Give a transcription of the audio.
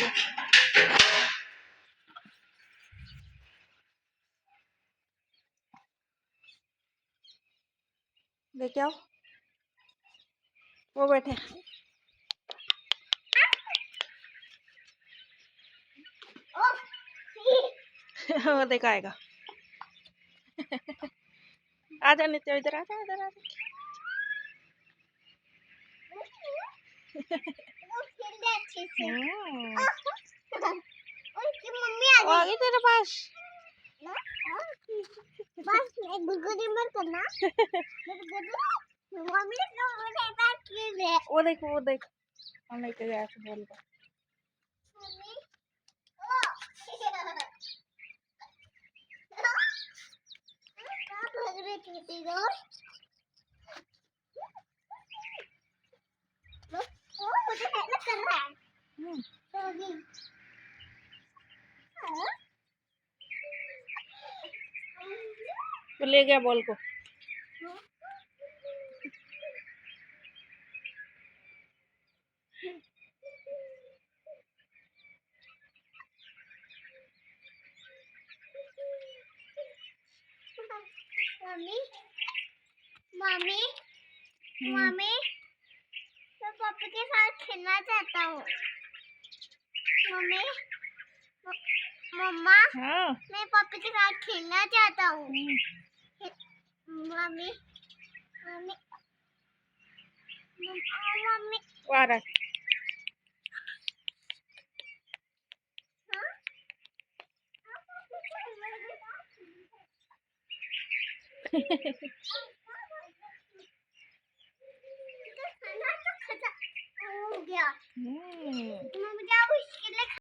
दो। लेके आओ, वो बैठे। वो देखा आएगा। आजा नित्य, इधर आजा, इधर आजा। वो आ गई तेरे पास। बस गुगली मत करना। मम्मी वो देख, वो देख, हम लेके गया था बोल कर। तो ले गया बॉल को। मम्मी मम्मी मम्मी, मैं पापा के साथ खेलना चाहता हूँ। मम्मी मम्मा, हाँ, मैं पापा के साथ खेलना चाहता हूँ। मम्मी मम्मी मम्मी वो आ रहा है।